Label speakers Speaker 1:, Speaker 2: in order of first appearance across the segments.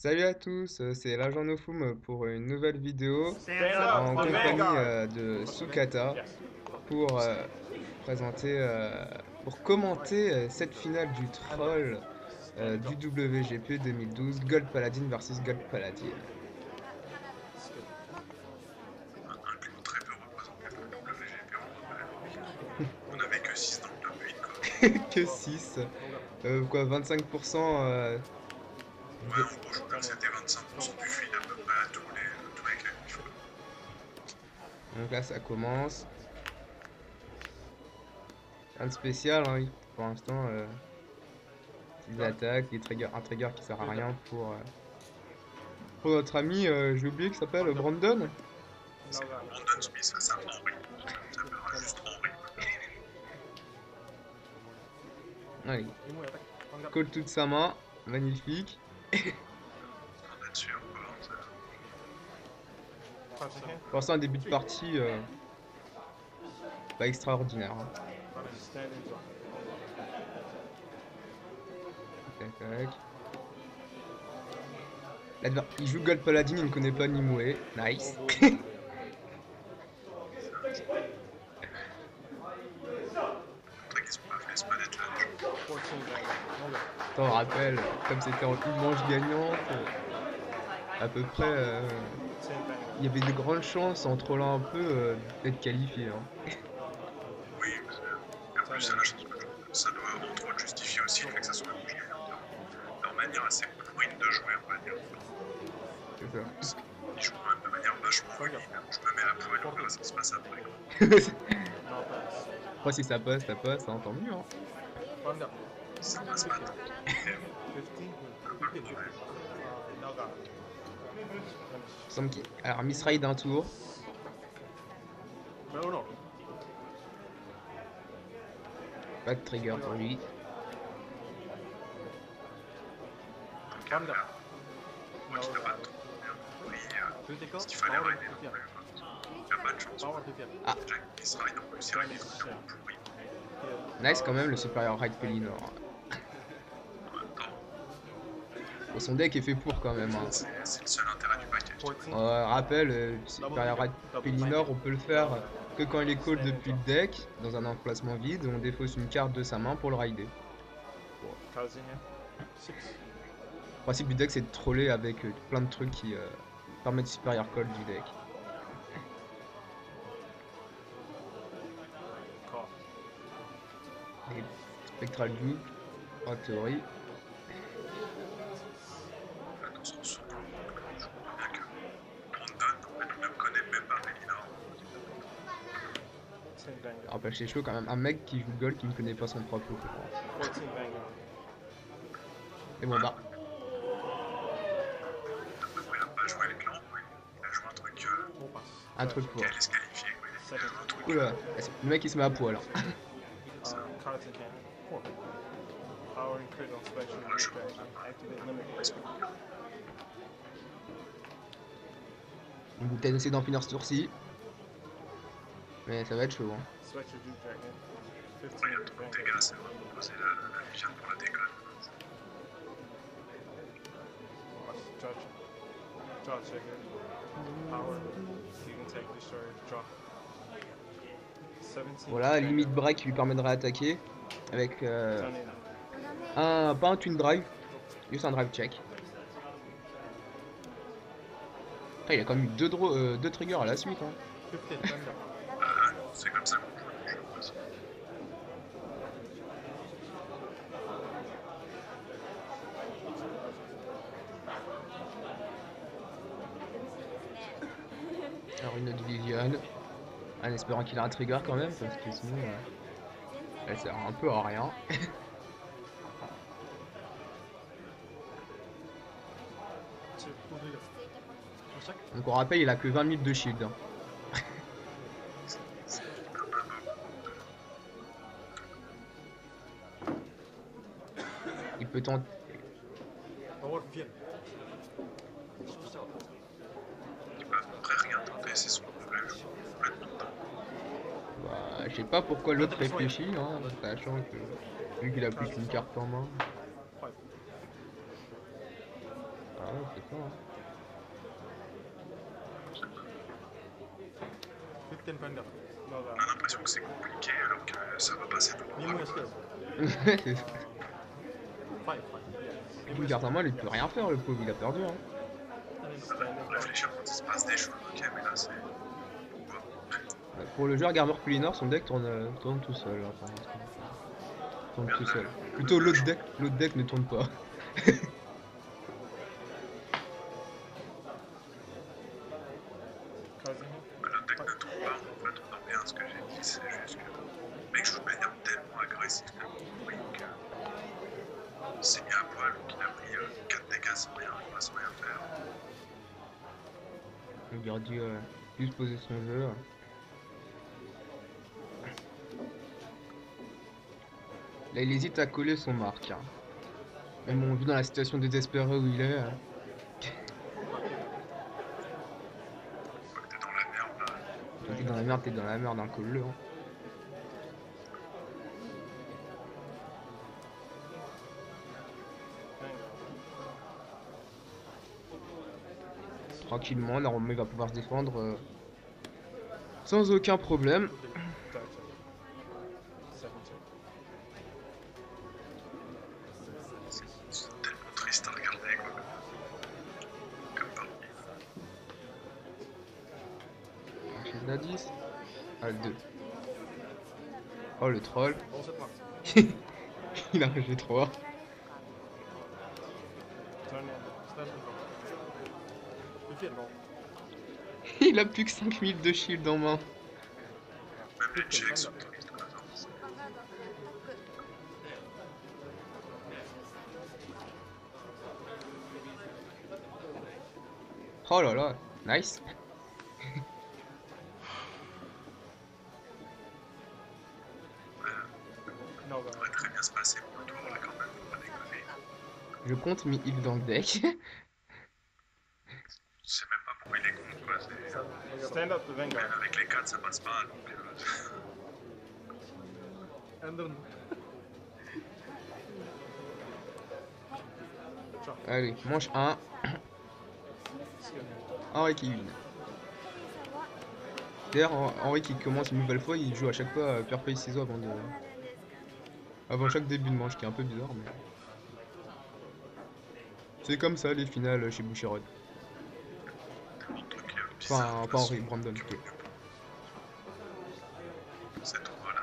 Speaker 1: Salut à tous, c'est l'agent Nofum pour une nouvelle vidéo en
Speaker 2: Stand
Speaker 1: compagnie
Speaker 2: Vanguard.
Speaker 1: de Sukata pour présenter, pour commenter cette finale du troll du WGP 2012, Gold Paladin versus Gold Paladin.
Speaker 3: Un clan très peu représenté dans le WGP, on rappelle. On avait que 6 dans le top 8, quoi.
Speaker 1: Que 6, quoi, 25%.
Speaker 3: Ouais, en gros, je crois que c'était 25% du feed à peu près à tous les qualifs, quoi.
Speaker 1: Donc là, ça commence. Rien de spécial, hein, pour l'instant. Petites attaques, un trigger qui sert à rien pour notre ami, j'ai oublié qu'il s'appelle Brandon.
Speaker 3: C'est Brandon Smith, ça Henry. Ça s'appellera juste Henry.
Speaker 1: Allez, colle toute sa main, magnifique.
Speaker 3: On est sûr, quoi.
Speaker 1: Pour l'instant, un début de partie pas extraordinaire, hein. Tac, tac. Il joue Gold Paladin, il ne connaît pas Nimue. Nice.
Speaker 3: Montrer qu'ils sont pas fait exprès d'être là, les gens.
Speaker 1: T'en rappelles, comme c'était en une manche gagnante, à peu près, il y avait de grandes chances en trollant un peu d'être qualifié, hein.
Speaker 3: Oui, mais en plus, ça, ça doit entre autres justifier aussi le fait que ça soit un bouge gagnant. Leur manière assez pourrine de jouer, on va dire.
Speaker 1: C'est ça.
Speaker 3: Ils jouent quand même de manière vachement unie. Je me mets à poil, on verra ce qui se passe après, quoi.
Speaker 1: Après, si ça passe, hein, tant mieux, hein.
Speaker 3: Ça passe pas tant. Un peu le problème.
Speaker 1: Alors, Miss Raid un tour. Pas de trigger pour lui.
Speaker 3: Moi qui n'ai pas trop bien compris ce qu'il fallait rider non plus, quoi. Il a pas de chance.
Speaker 1: Ah.
Speaker 3: Jack Miss Ride en plus, il ride des trucs vraiment pourris.
Speaker 1: Nice quand même le supérieur raid Pellinor.
Speaker 3: En même temps,
Speaker 1: Bon, son deck est fait pour quand même, hein.
Speaker 3: c'est le seul intérêt du package.
Speaker 1: Rappel, supérieur raid Pellinor, on peut le faire que quand il est call depuis le deck, dans un emplacement vide, on défausse une carte de sa main pour le rider. Le principe du deck, c'est de troller avec plein de trucs qui permettent supérieur call du deck. Et Spectral Duke, en théorie.
Speaker 3: Attention, surtout, je comprends bien que Brandon, en fait, on ne connaît même pas Pellinor.
Speaker 1: Alors, c'est chaud quand même, un mec qui joue Gold qui ne connaît pas son propre Pokémon. Et bon, bah.
Speaker 3: Il a pas joué le clan, il a joué
Speaker 1: Un truc pour.
Speaker 3: qui allait se qualifier, quoi. Il a joué un truc.
Speaker 1: Oula, le mec il se met à poil, hein. On va peut-être essayer d'en finir ce tour-ci. Mais ça va être chaud, hein.
Speaker 3: Il y a trop de dégâts, c'est vraiment poser la viande pour la déconne.
Speaker 1: Voilà, limite break qui lui permet de réattaquer. Avec pas un twin drive, juste un drive check. Après, il a quand même eu deux triggers à la suite, hein.
Speaker 3: C'est comme ça qu'on joue le jeu aussi.
Speaker 1: Alors une autre vision. En espérant qu'il a un trigger quand même, parce que sinon elle sert un peu à rien. Donc on rappelle, il a que 20 000 de shield, hein. Il peut tenter.
Speaker 3: Il peut à peu près rien tenter, c'est son problème, je crois, complètement dedans.
Speaker 1: Bah, je sais pas pourquoi l'autre réfléchit, hein, sachant que vu qu'il a plus qu'une carte en main. Ah, c'est quoi hein.
Speaker 3: On a l'impression que c'est compliqué alors que ça va passer tout droit.
Speaker 1: C'est ça. Lui, Gartama, il peut rien faire, le pauvre, il a perdu. Hein.
Speaker 3: Réfléchir quand il se passe des choses, ok, mais là c'est. Pourquoi?
Speaker 1: Pour le joueur Garmur Pulinor, son deck tourne tout seul. Là, pour l'instant. Tourne tout seul. Plutôt l'autre deck ne tourne pas.
Speaker 3: Le deck ne tourne pas, en fait, on en revient à ce que j'ai dit, c'est juste que le mec joue de manière tellement agressive que oui, que il s'est mis à poil ou qu'il a pris 4 dégâts sans rien faire.
Speaker 1: Il aurait dû plus poser son jeu. Là, il hésite à coller son marque. Hein. Mais bon, vu dans la situation désespérée où il est.
Speaker 3: Quand t'es dans la merde, là.
Speaker 1: Quand t'es dans la merde, hein, colle-le. Hein. Tranquillement, normalement il va pouvoir se défendre sans aucun problème.
Speaker 3: C'est tellement triste à regarder, quoi. Comme partie.
Speaker 1: Chose à 10. Ah, le 2. Oh, le troll. Il a un G3. Il a plus que 5000 de shield en main.
Speaker 3: Même les checks sont tristes, quoi.
Speaker 1: Oh là là, nice.
Speaker 3: Ça pourrait très bien se passer pour le tour, là, quand même, faut pas déconner.
Speaker 1: Je compte mes heals dans le deck.
Speaker 3: Je sais même pas pourquoi il est contre, quoi.
Speaker 2: Stand up the
Speaker 3: Même
Speaker 2: Vanguard.
Speaker 3: avec les 4, ça passe pas, donc.
Speaker 2: And then
Speaker 1: Allez, manche 1. Henri qui win. D'ailleurs, Henri qui commence une nouvelle fois, il joue à chaque fois pierre feuille ciseaux avant chaque début de manche, qui est un peu bizarre, mais c'est comme ça les finales chez Boucherod. Enfin, pas Henri, Brandon plutôt.
Speaker 3: C'est trop là.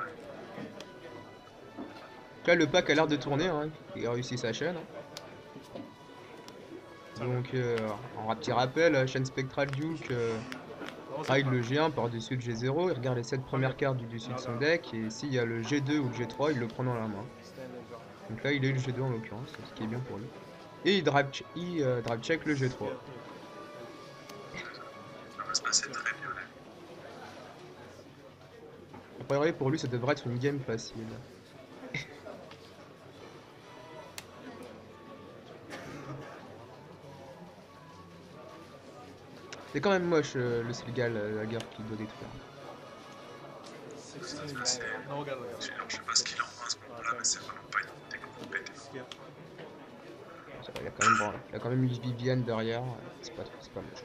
Speaker 1: Là, le pack a l'air de tourner, hein. Il a réussi sa chaîne. Hein. Donc, un petit rappel, chaîne Spectral Duke ride le G1 par-dessus le G0, il regarde les 7 premières cartes du dessus de son deck, et s'il y a le G2 ou le G3, il le prend dans la main. Donc là, il est le G2 en l'occurrence, ce qui est bien pour lui. Et il drive check le G3.
Speaker 3: Ça va se passer très bien, là.
Speaker 1: A priori, pour lui, ça devrait être une game facile. C'est quand même moche le Sligal, la guerre qu'il doit détruire.
Speaker 3: Ça va se passer. Alors, je sais pas ce qu'il en pense à ce moment-là, mais c'est vraiment pas une unité qu'on peut péter.
Speaker 1: Ça va, il y a quand même une Viviane derrière, c'est pas moche.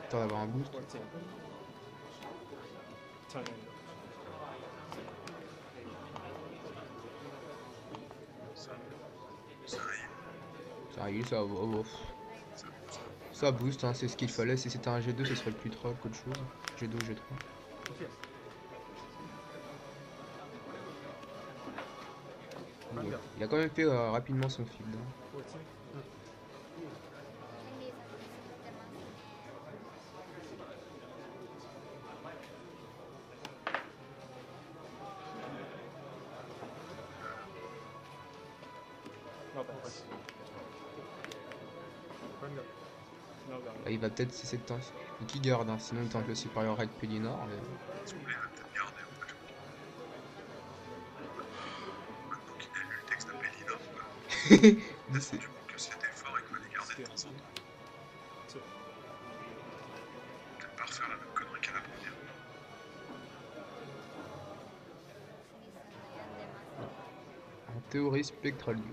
Speaker 1: Attends d'avoir un boost. Ça arrive, ça va. Ça boost, hein, c'est ce qu'il fallait. Si c'était un G2, ce serait plus troll qu'autre chose. G2 ou G3. Ouais. Il a quand même fait rapidement son field. Hein. Là, il va peut-être cesser de tenter. Et qui garde, hein, sinon il tente le supérieur raid Pélinor. Mais...
Speaker 3: Si vous voulez, il va peut-être garder en fait. Maintenant qu'il a lu le texte de Pélinor, quoi. Il s'est rendu compte que c'était fort et qu'il fallait garder de temps en temps. Peut-être pas refaire la même connerie qu'à la première.
Speaker 1: Théorie Spectral You.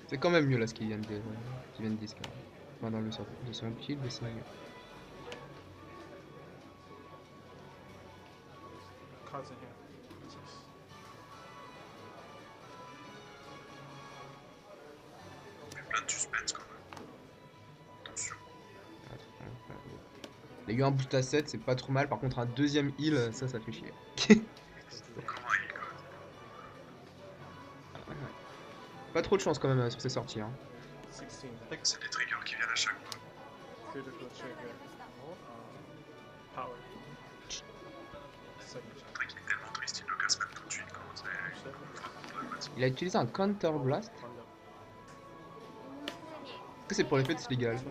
Speaker 1: C'est quand même mieux là ce qu'ils viennent de dire. Enfin, dans le sort de son build, c'est mieux.
Speaker 2: Cards in here.
Speaker 3: Mais plein de suspense quand même. Attention.
Speaker 1: Il y a eu un boost à 7, c'est pas trop mal. Par contre, un deuxième heal, ça fait chier.
Speaker 3: Comment il code?
Speaker 1: Pas trop de chance quand même sur ces sorties. Hein.
Speaker 2: 16.
Speaker 3: C'est des triggers qui viennent à chaque fois.
Speaker 2: Critical trigger. Power. Second
Speaker 3: Un truc qui est tellement triste, il le casse même tout de suite quand c'est vraiment problématique.
Speaker 1: Il a utilisé un Counter Blast. Est-ce que c'est pour l'effet de Sligal?
Speaker 2: 22.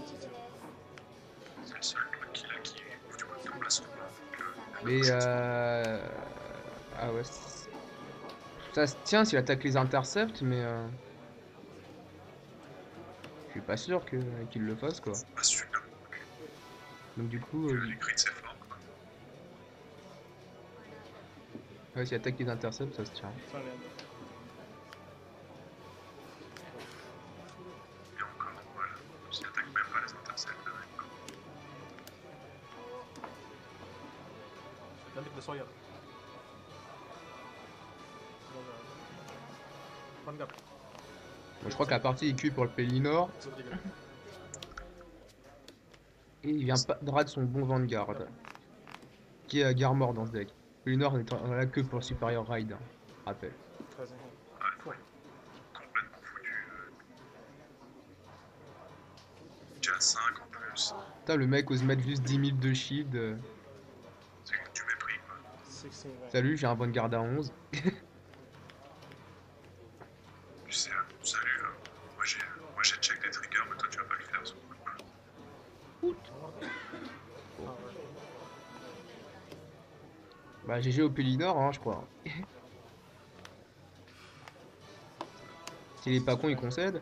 Speaker 3: C'est le seul truc qu'il a qui ouvre du coup de place.
Speaker 1: Mais ah ouais. Ça se tient s'il attaque les intercepts, mais je suis pas sûr qu'il le fasse quoi.
Speaker 3: Pas super.
Speaker 1: Donc du coup,
Speaker 3: Les crits c'est fort. Quoi.
Speaker 1: ouais, s'il attaque les intercepts, ça se tient.
Speaker 3: Et encore, voilà. S'il attaque même pas les intercepts.
Speaker 2: عندك بصوير
Speaker 1: Bon, je crois que la partie est cuite pour le Pellinor. Et il vient pas de son bon Vanguard. Qui est Garmor dans ce deck. Pellinor n'est là que pour le Superior Raid. Hein, rappel.
Speaker 3: Complètement foutu. Déjà 5 en plus.
Speaker 1: Putain, le mec ose mettre juste 10 000 de shield.
Speaker 3: C'est que tu mépris quoi.
Speaker 2: 16.
Speaker 1: Salut, j'ai un Vanguard à 11.
Speaker 3: Tu sais, salut, moi j'ai check des triggers, mais toi tu vas pas le faire. Ce coup.
Speaker 1: Bah GG au Pellinor, hein, je crois. S'il est pas con, il concède.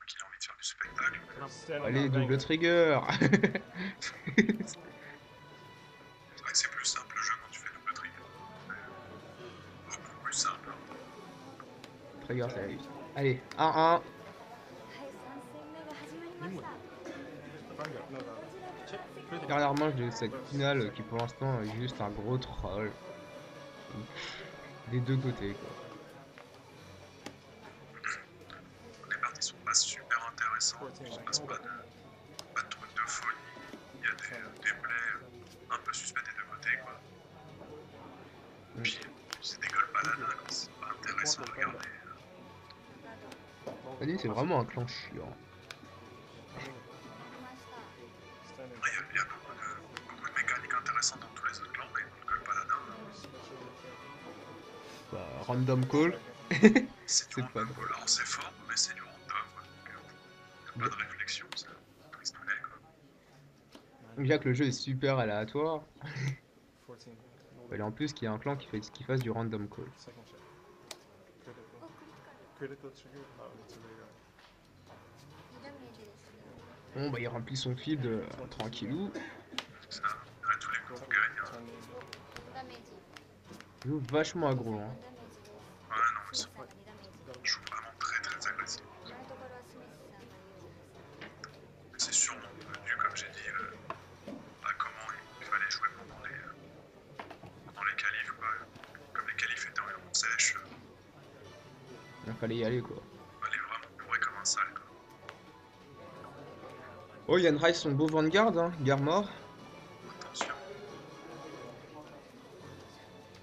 Speaker 3: Qu'il a envie de faire du spectacle.
Speaker 1: Allez, double trigger.
Speaker 3: C'est vrai que c'est plus simple le jeu quand tu fais double trigger. Beaucoup plus simple.
Speaker 1: Trigger, ça réussit. Allez, 1-1. Dernièrement, j'ai cette finale qui pour l'instant est juste un gros troll. Des deux côtés quoi.
Speaker 3: Les parties sont pas super intéressantes, il se passe pas de trucs de folie. Il y a des plays un peu suspects des deux côtés quoi. Puis c'est des gueules paladins, c'est pas intéressant à regarder.
Speaker 1: Allez, c'est vraiment un clan chiant.
Speaker 3: Il y a beaucoup de mécaniques intéressantes dans tous les autres clans, mais dans le gueule paladin,
Speaker 1: Bah, random call.
Speaker 3: c'est du
Speaker 1: C'est pas
Speaker 3: random. Alors c'est fort, mais c'est du random. Donc, pas de réflexion, c'est tristounet quoi.
Speaker 1: Déjà que le jeu est super aléatoire.
Speaker 2: 14.
Speaker 1: Et en plus qu'il y a un clan qui fasse du random call.
Speaker 2: Second check. Critical trigger. It's a radar.
Speaker 1: Bon bah il remplit son feed tranquillou.
Speaker 3: Ça, après tous les coups qu'on gagne.
Speaker 2: 20.
Speaker 1: Il joue vachement aggro. Hein.
Speaker 3: Ouais, non, ils sont jouent vraiment très très agressifs. C'est sûrement dû, comme j'ai dit, à comment il fallait jouer pendant les qualifs, quoi. Comme les qualifs étaient en sèche,
Speaker 1: Il fallait y aller quoi.
Speaker 3: il fallait vraiment bourrer comme un sale, quoi.
Speaker 1: Oh, Yann Rice, son beau Vanguard, hein, Garmor.
Speaker 3: Attention.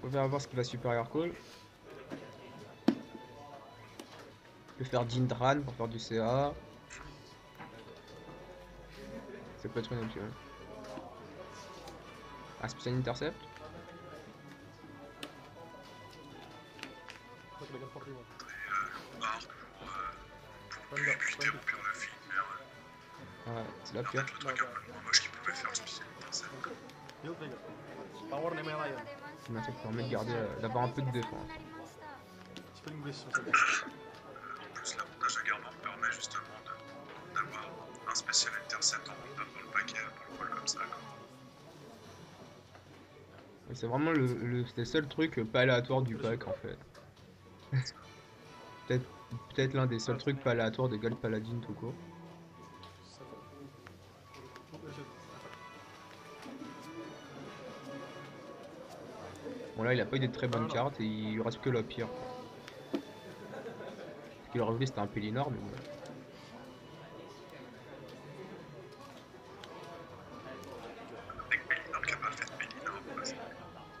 Speaker 1: On va voir ce qu'il va Superior Call. Il peut faire Dindran pour faire du CA. Ça peut être une option. Un spécial intercept.
Speaker 3: Arc pour buter ou pure le film, mais
Speaker 1: Ouais, c'est la
Speaker 3: en
Speaker 1: pire.
Speaker 3: fait, le truc un peu moins moche qu'il pouvait faire, le spécial intercept.
Speaker 2: Power Nemelaya.
Speaker 1: Mais ça permet de garder, d'avoir un peu de défense.
Speaker 2: Spring Bliss.
Speaker 3: En plus, l'avantage à Garmor permet justement d'avoir un spécial intercept en random dans le paquet, dans le poil comme ça. Quoi.
Speaker 1: C'est vraiment le seul truc pas aléatoire du pack en fait. Peut-être peut-être l'un des seuls trucs pas aléatoires de Gold Paladin tout court. Bon là il a pas eu des très bonnes cartes et il lui reste que la pire. Ce qu'il aurait voulu c'était un Pellinor mais bon.
Speaker 3: Avec Pellinor qui a pas fait de Pellinor. Quoi.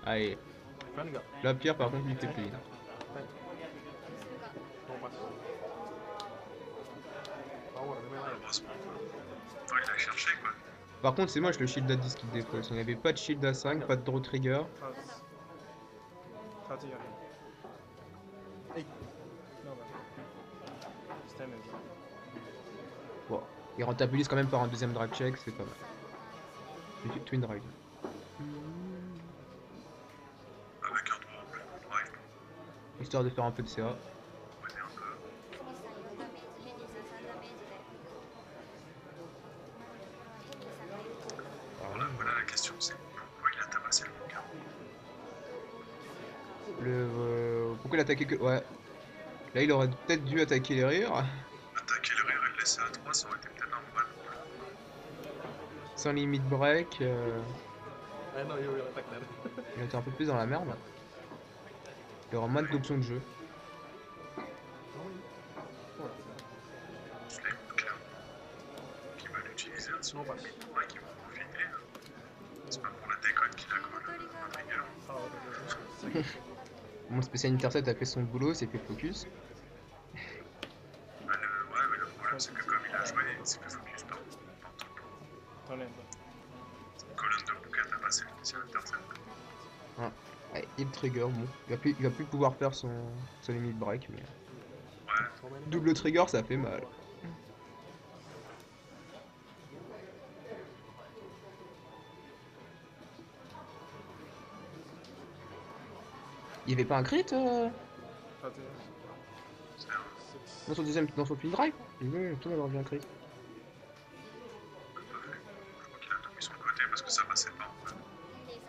Speaker 1: Allez, la pire par contre lui fait Pellinor.
Speaker 3: Heureusement. Enfin, il a cherché quoi.
Speaker 1: Par contre c'est moche le shield à 10 qu'il défausse. Il n'y avait pas de shield à 5, pas de draw trigger. Bon, il rentabilise quand même par un deuxième drag check, c'est pas mal. Twin drag.
Speaker 3: Avec un droit en plus. Ouais.
Speaker 1: Histoire de faire un peu de CA.
Speaker 3: Ouais, un peu. Voilà, voilà la question, c'est pourquoi il a tabassé le bouquin.
Speaker 1: Pourquoi il attaquait que... Ouais. Là il aurait peut-être dû attaquer les rires.
Speaker 3: Attaquer le rire et le laisser à 3, ça aurait été peut-être un mal.
Speaker 1: Sans limit break. Il était un peu plus dans la merde. Il aura moins d'options de jeu.
Speaker 3: Flame, clairement. Qui va l'utiliser à son moment, qui va en profiter. C'est pas pour la déconne qu'il a quoi, le trigger.
Speaker 1: Mon spécial intercept a fait son boulot, s'est fait focus.
Speaker 3: Bah, ouais, le problème c'est que comme il a joué, il s'est fait focus par tout le monde. Colonne de bouquin a passé le spécial intercept.
Speaker 1: Ah, ouais, il trigger, bon. Il va plus pouvoir faire son limit break, mais...
Speaker 3: Ouais.
Speaker 1: Double trigger, ça fait mal. Il y avait pas un crit dans son deuxième, dans son twin drive? Oui, tout le monde a un crit.
Speaker 3: Je crois qu'il a tout mis sur le côté parce que ça passait pas en fait.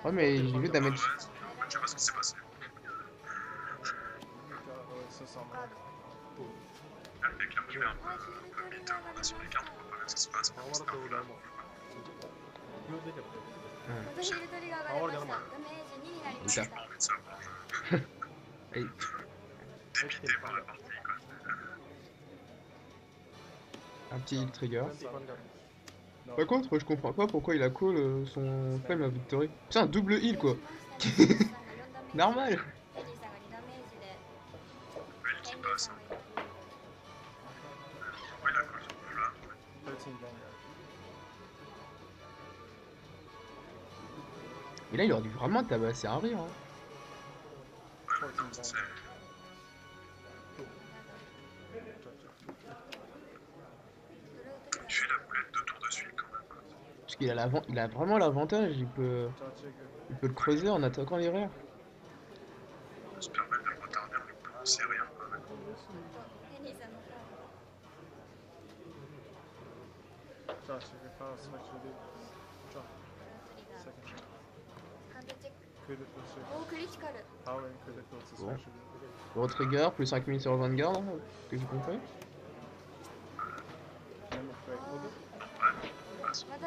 Speaker 1: Ouais, mais j'ai vu
Speaker 3: Ouais,
Speaker 1: damage.
Speaker 3: en fait, je sais pas ce qui s'est passé. Le mec a joué un peu vite, on a sur les cartes, on voit pas bien ce qui se passe. Mais c'est pas là. J'ai pas envie de savoir.
Speaker 1: Et...
Speaker 3: Débité par la partie quoi.
Speaker 1: Un petit heal trigger. Par contre, je comprends pas pourquoi il a call son flame à victory. C'est un double heal quoi. Normal.
Speaker 3: Belle qui passe. Pourquoi il a call son flamme?
Speaker 1: Et là, il aurait dû vraiment tabasser un rire. Hein.
Speaker 3: Ouais, non, c'est... Il fait la boulette 2 tours de suite quand même. Quoi.
Speaker 1: Parce qu'il a il a vraiment l'avantage. Il peut le creuser en attaquant les rires.
Speaker 3: On se permet de le retarder en lui prononcer rien. Quoi.
Speaker 1: Bon. Gros trigger, plus 5000 sur Vanguard, hein, que j'ai compris.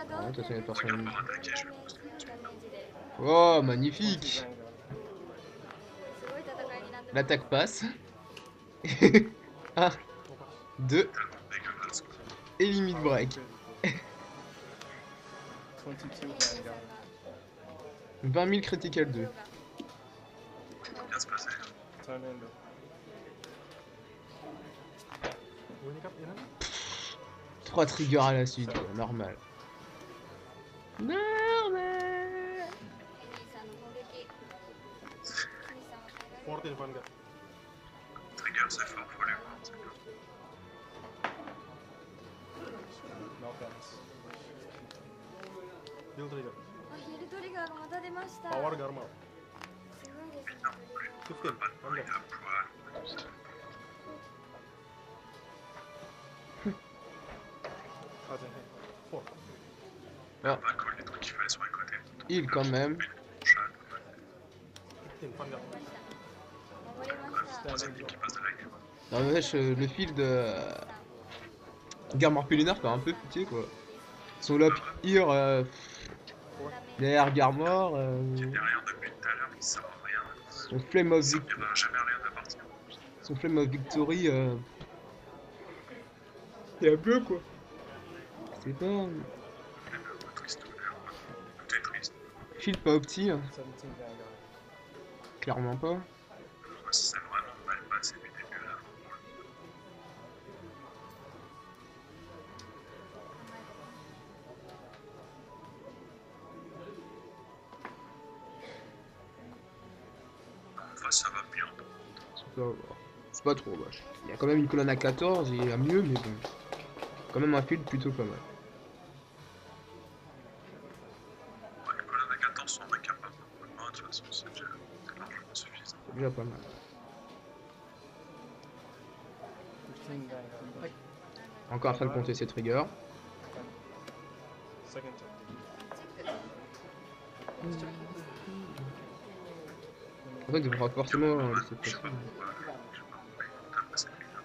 Speaker 1: Non, de toute façon, il y a personne. Oh, magnifique! L'attaque passe. 1, 2, et limite break. 20 000 critical 2.
Speaker 3: Bien se passer.
Speaker 1: 3 triggers à la suite, normal. Normal.
Speaker 3: Trigger c'est fort, faut aller voir. C'est bien.
Speaker 2: Power Garma.
Speaker 3: Non, plus. Pas de bruit à poil.
Speaker 2: Oh, t'es four.
Speaker 1: Ah,
Speaker 3: Pas cool les trucs qu'il fallait sur les côtés.
Speaker 1: heal quand même.
Speaker 3: Chat,
Speaker 2: T'es une femme garde.
Speaker 4: 守りました
Speaker 3: troisième ligne qui passe de la game.
Speaker 1: Non, mais wesh, le fil de Garmor Pellinard fait un peu pitié quoi. Son lob here derrière Garmor,
Speaker 3: Qui est derrière depuis tout à l'heure, qui sert à rien.
Speaker 1: son Flame of,
Speaker 3: Il servira jamais à rien de la partie.
Speaker 1: son Flame of Victory, c'est un peu quoi. C'est pas.
Speaker 3: Triste, tout est triste.
Speaker 1: Fil pas opti, hein.
Speaker 2: 17 Vanguard.
Speaker 1: Clairement pas.
Speaker 3: Moi, c'est vraiment mal passé du début à la fin. Enfin, ça va bien.
Speaker 1: C'est pas trop moche. Il y a quand même une colonne à 14, il y a mieux, mais bon. Quand même un fil plutôt pas mal.
Speaker 3: Une colonne à 14 sur un mec qui a pas beaucoup de main, de toute façon, c'est déjà largement suffisant.
Speaker 1: C'est déjà pas mal.
Speaker 2: 15 Vanguard.
Speaker 1: Encore à faire compter ses triggers.
Speaker 2: Second turn.
Speaker 1: En fait, il devra forcément laisser
Speaker 3: Je sais
Speaker 1: passer.
Speaker 3: pas pourquoi je sais pas pourquoi il tape passer lui là.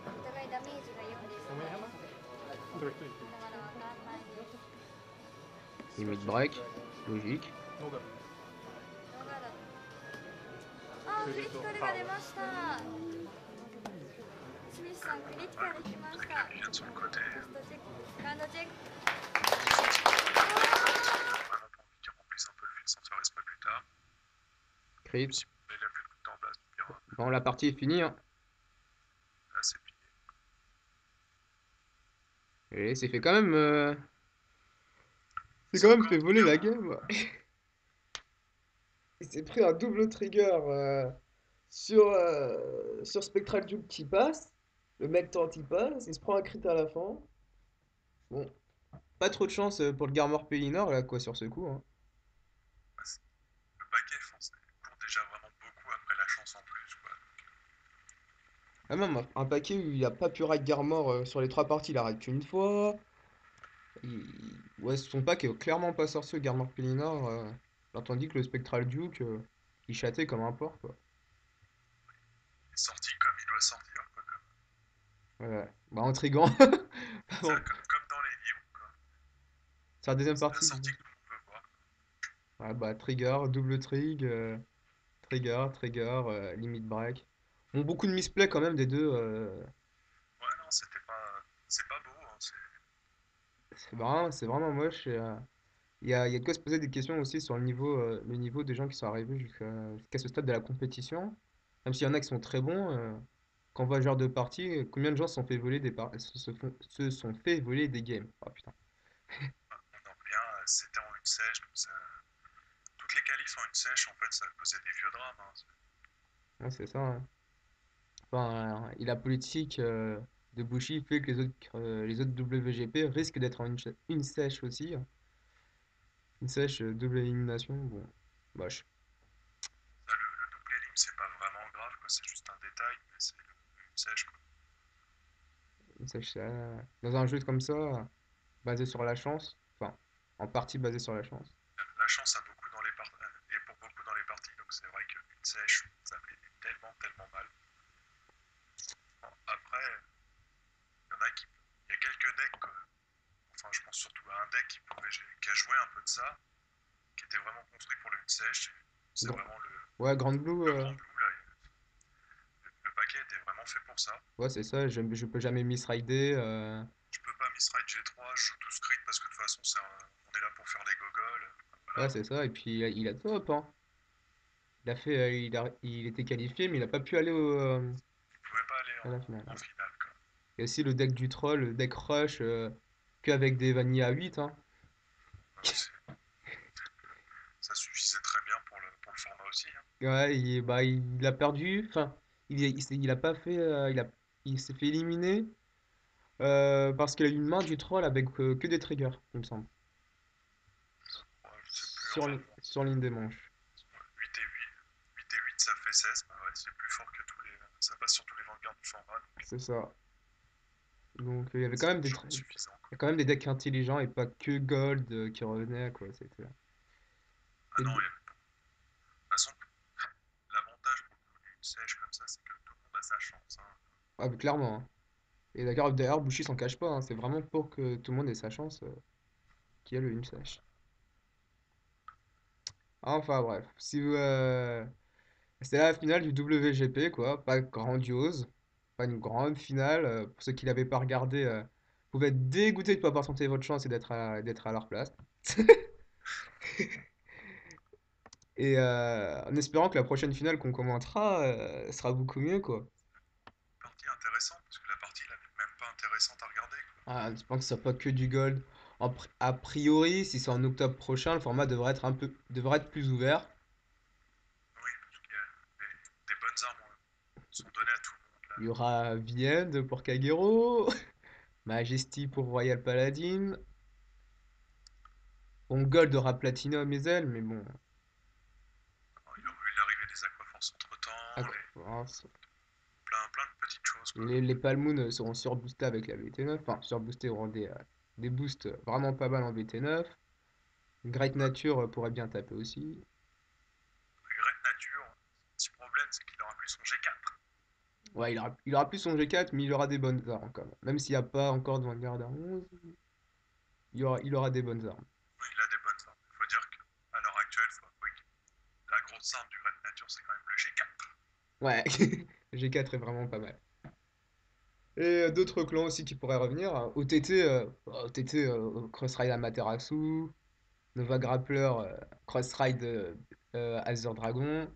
Speaker 4: お互いダメージが4です
Speaker 2: How many hammer? 3.
Speaker 4: だからわかんないです
Speaker 1: Limit break, logique.
Speaker 2: No gun.
Speaker 4: 動画だあークリティカルが出ましたスミスさんクリティカル来ました
Speaker 3: Il vient de sur le côté.
Speaker 4: ラストチェックガンドチェック
Speaker 3: Vraiment pas envie qu'il remplisse un peu le fil sans faire respect plus tard.
Speaker 1: Crit.
Speaker 3: Si il a plus de coup de temps en place, il dira
Speaker 1: Bon, la partie est finie, hein.
Speaker 3: là c'est fini.
Speaker 1: Et c'est fait quand même. C'est quand même fait voler la game. Il s'est pris un double trigger sur Spectral Duke qui passe. Le mec tente, il passe. Il se prend un crit à la fin. Bon, pas trop de chance pour le Garmor Pellinor là, quoi, sur ce coup, hein.
Speaker 3: Le paquet court déjà vraiment beaucoup après la chance en plus. Quoi.
Speaker 1: Ah, même un paquet où il a pas pu raid Garmor sur les 3 parties, il a raid qu'une fois. Ouais, son pack est clairement pas sorti au Garmor Pellinor. Tandis que le Spectral Duke, il châtait comme un porc, quoi.
Speaker 3: Il est sorti comme il doit sortir. Quoi,
Speaker 1: Ouais, bah intriguant.
Speaker 3: comme,
Speaker 1: Bon,
Speaker 3: comme dans les livres. Quoi.
Speaker 1: c'est la deuxième
Speaker 3: C'est la
Speaker 1: partie.
Speaker 3: sortie que tout le monde veut voir.
Speaker 1: Ouais, bah trigger, double trig, trigger, limit break. Bon, beaucoup de misplay quand même des deux.
Speaker 3: Ouais, non, c'était pas. C'est pas beau. Hein,
Speaker 1: C'est vraiment moche. Il y a de quoi se poser des questions aussi sur le niveau des gens qui sont arrivés jusqu'à ce stade de la compétition. Même s'il y en a qui sont très bons, quand on voit le genre de partie, combien de gens se sont fait voler se sont fait voler des games? Oh putain.
Speaker 3: on en revient. C'était en une sèche. Donc ça... Toutes les qualifs en une sèche, en fait, ça causait des vieux drames. Hein.
Speaker 1: Ouais, c'est ça, hein. Enfin, et la politique de Bushi fait que les autres WGP risquent d'être en une sèche aussi, hein. Une sèche double élimination. Bon, moche.
Speaker 3: Ça, le double élim, c'est pas vraiment grave. C'est juste un détail. Mais c'est une sèche. Quoi.
Speaker 1: Une sèche, dans un jeu comme ça, basé sur la chance, enfin, en partie basé sur la chance.
Speaker 3: La chance a beaucoup dans les parties. Et pour beaucoup dans les parties. Donc c'est vrai qu'une sèche, ça fait tellement, tellement mal. Bon, après, il y en a qui. Il y a quelques decks. Quoi. Enfin, je pense surtout à un deck qui a joué un peu de ça. Qui était vraiment construit pour le une sèche. C'est
Speaker 1: Grand-
Speaker 3: vraiment
Speaker 1: Ouais, Grand Blue,
Speaker 3: le grand blue là. Le paquet était vraiment fait pour ça.
Speaker 1: ouais, c'est ça, je peux jamais misrider.
Speaker 3: Je peux pas misride G3, je joue tout script parce que de toute façon on est là pour faire des gogoles.
Speaker 1: Ouais,
Speaker 3: Voilà.
Speaker 1: c'est ça, et puis il a top, hein. Il était qualifié, mais il a pas pu aller
Speaker 3: Vous pouvez pas aller
Speaker 1: à la finale.
Speaker 3: en finale. Quoi.
Speaker 1: Et aussi le deck du troll, le deck rush, qu'avec des vanilles à 8, hein.
Speaker 3: Ça suffisait très bien pour le format aussi. Hein.
Speaker 1: Ouais, bah, il a perdu, enfin, il a pas fait, il s'est fait éliminer parce qu'il a eu une main du troll avec que des triggers, il me semble,
Speaker 3: Ouais, je sais plus, enfin, bon,
Speaker 1: sur ligne des manches.
Speaker 3: 8 et 8. 8 et 8 ça fait 16, bah ouais, c'est plus fort que tous les. Ça passe sur tous les vanguards du format. Donc,
Speaker 1: C'est ça. Donc il y avait quand
Speaker 3: C'est
Speaker 1: même
Speaker 3: largement suffisant.
Speaker 1: il y a quand même des decks intelligents et pas que Gold qui revenait, quoi. C'était...
Speaker 3: Ah
Speaker 1: Et
Speaker 3: non, de toute façon, l'avantage pour une sèche comme ça, c'est que tout le monde a sa chance, hein.
Speaker 1: ah, mais clairement, hein. Et d'ailleurs, Bushi s'en cache pas, hein. C'est vraiment pour que tout le monde ait sa chance qu'il y a le une sèche. Enfin bref, si vous, c'était la finale du WGP, quoi. Pas grandiose, pas une grande finale. Pour ceux qui l'avaient pas regardé, vous pouvez être dégoûté de ne pas avoir tenté votre chance et d'être à leur place. Et en espérant que la prochaine finale qu'on commentera sera beaucoup mieux, quoi.
Speaker 3: Partie intéressante, parce que la partie là n'est même pas intéressante à regarder, quoi.
Speaker 1: Ah, en espérant que ce soit pas que du gold. A priori, si c'est en octobre prochain, le format devrait être plus ouvert.
Speaker 3: Oui, parce qu'il y a des bonnes armes sont données à tout le monde là.
Speaker 1: Il y aura Vienne pour Kagero, Majesty pour Royal Paladin. Bon, Gold aura Platinum et Zell, mais bon.
Speaker 3: Alors, il y aura eu l'arrivée des Aquaforce entre temps,
Speaker 1: Aquaforce.
Speaker 3: plein de petites choses, quoi.
Speaker 1: Les Palmoon seront surboostés avec la BT9. Enfin, surboostés auront des boosts vraiment pas mal en BT9. Great Nature pourrait bien taper aussi.
Speaker 3: Great Nature, petit problème, c'est qu'il aura plus son G4.
Speaker 1: Ouais, il aura plus son G4, mais il aura des bonnes armes quand même. Même s'il n'y a pas encore de Vanguard à 11, il aura des bonnes armes.
Speaker 3: Oui, il a des bonnes armes. Il faut dire qu'à l'heure actuelle, faut avouer que la grosse arme du Great Nature, c'est quand même le G4.
Speaker 1: Ouais, G4 est vraiment pas mal. Et d'autres clans aussi qui pourraient revenir, hein. OTT, Crossride Amaterasu, Nova Grappler, Crossride Azure Dragon.
Speaker 3: Ouais,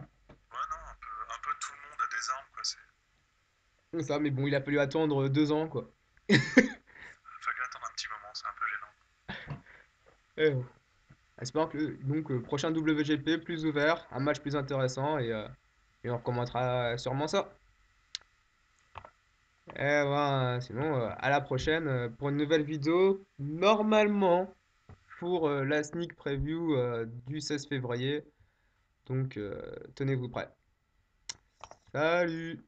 Speaker 3: non, un peu tout le monde a des armes, quoi.
Speaker 1: C'est ça, mais bon, il a fallu attendre 2 ans, quoi.
Speaker 3: Il a fallu attendre un petit moment, c'est un peu gênant.
Speaker 1: Et bon. Espérons que donc prochain WGP plus ouvert, un match plus intéressant et on recommentera sûrement ça. Et voilà, sinon à la prochaine pour une nouvelle vidéo, normalement pour la sneak preview du 16 février. Donc tenez-vous prêts. Salut!